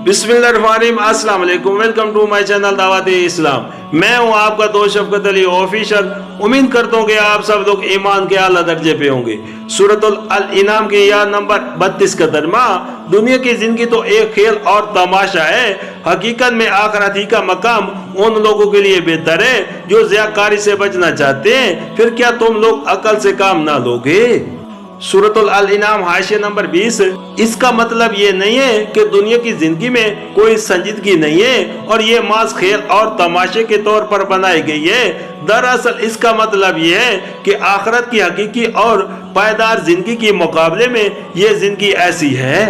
बिस्मिल्लाहिर्रहमानिर्रहीम, अस्सलाम वालेकुम। वेलकम टू माय चैनल दावत इस्लाम। मैं हूं आपका दोस्त शफकत अली ऑफिशियल। उम्मीद करता हूं कि आप सब लोग ईमान के आला दर्जे पे होंगे। सूरतुल अल इनाम के या नंबर 32 का तर्जुमा, दुनिया की जिंदगी तो एक खेल और तमाशा है, हकीकत में आखिरत ही का मकाम उन लोगों के लिए बेहतर है जो ज़ियाकारी से बचना चाहते हैं। फिर क्या तुम लोग अकल से काम ना लोगे? सूरतुल अल इनाम हाशिया नंबर 20। इसका मतलब ये नहीं है कि दुनिया की जिंदगी में कोई संजीदगी नहीं है और ये मास खेल और तमाशे के तौर पर बनाई गई है। दरअसल इसका मतलब ये है कि आखिरत की हकीकी और पायदार जिंदगी के मुकाबले में ये जिंदगी ऐसी है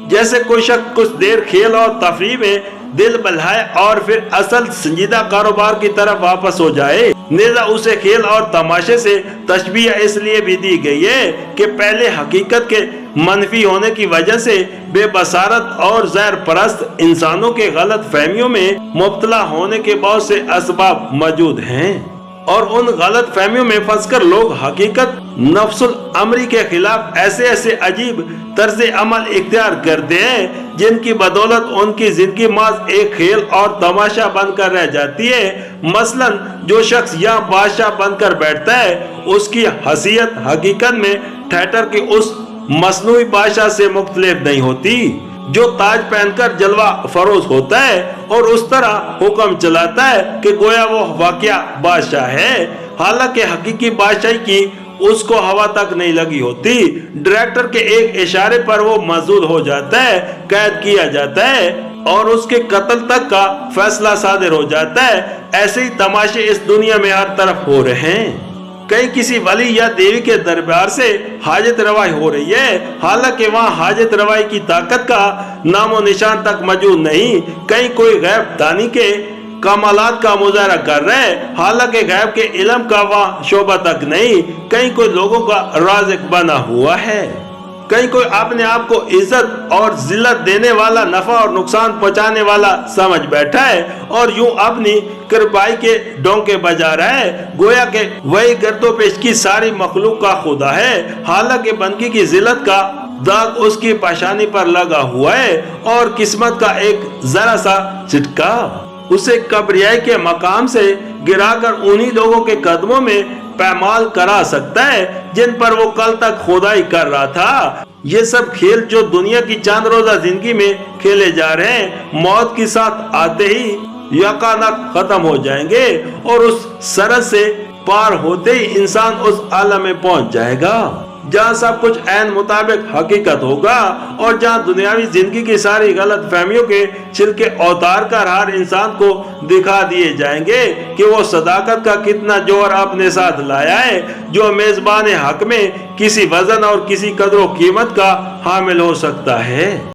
जैसे कोई शख्स कुछ देर खेल और तफरीह में दिल बहलाए और फिर असल संजीदा कारोबार की तरफ वापस हो जाए। नेज़ा उसे खेल और तमाशे से तशबीह इसलिए भी दी गई है कि पहले हकीकत के मनफी होने की वजह से बेबसारत और ज़हर परस्त इंसानों के गलत फहमियों में मुब्तला होने के बहुत से असबाब मौजूद हैं और उन गलत फहमियों में फंसकर लोग हकीकत नफ्सुल अमरी के खिलाफ ऐसे ऐसे अजीब तर्ज अमल इख्तियार करते हैं जिनकी बदौलत उनकी जिंदगी माज एक खेल और तमाशा बनकर रह जाती है। मसलन जो शख्स यहाँ बादशाह बनकर बैठता है उसकी हैसियत हकीकत में थिएटर के उस मसनूई बादशाह से मुख्तलिफ नहीं होती जो ताज पहनकर जलवा फरोज होता है और उस तरह हुक्म चलाता है कि गोया वो वाकया बादशाह है, हालांकि हकीकी बादशाही की उसको हवा तक नहीं लगी होती। डायरेक्टर के एक इशारे पर वो मजदूर हो जाता है, कैद किया जाता है और उसके कत्ल तक का फैसला सादिर हो जाता है। ऐसे ही तमाशे इस दुनिया में हर तरफ हो रहे हैं। कहीं किसी वली या देवी के दरबार से हाजत रवाई हो रही है, हालांकि वहाँ हाजत रवाई की ताकत का नामो निशान तक मौजूद नहीं। कहीं कोई गैब दानी के कमालात का मुजाहरा कर रहे हैं, हालांकि गैब के इल्म का वहाँ शोबा तक नहीं। कहीं कोई लोगों का राज़िक बना हुआ है, कहीं कोई अपने आप को इज्जत और जिल्लत देने वाला, नफा और नुकसान पहुंचाने वाला समझ बैठा है और यूं अपनी कृपाई के डोंके बजा रहा है, गोया के वही गर्दोपेश की सारी मखलूक का खुदा है, हालांकि बंदगी की जिल्लत का दाग उसकी पेशानी पर लगा हुआ है और किस्मत का एक जरा सा झटका उसे कब्रियाई के मकाम से गिराकर उन्हीं लोगों के कदमों में पैमाल करा सकता है जिन पर वो कल तक खुदाई कर रहा था। ये सब खेल जो दुनिया की चांद रोजा जिंदगी में खेले जा रहे हैं, मौत के साथ आते ही यकानक खत्म हो जाएंगे और उस सरहद से पार होते ही इंसान उस आलम में पहुंच जाएगा जहाँ सब कुछ ऐन मुताबिक हकीकत होगा और जहाँ दुनियावी जिंदगी की सारी गलत फहमियों के छिलके उतार कर हर इंसान को दिखा दिए जाएंगे कि वो सदाकत का कितना जोर अपने साथ लाया है, जो मेजबान हक में किसी वजन और किसी कदर कीमत का हामिल हो सकता है।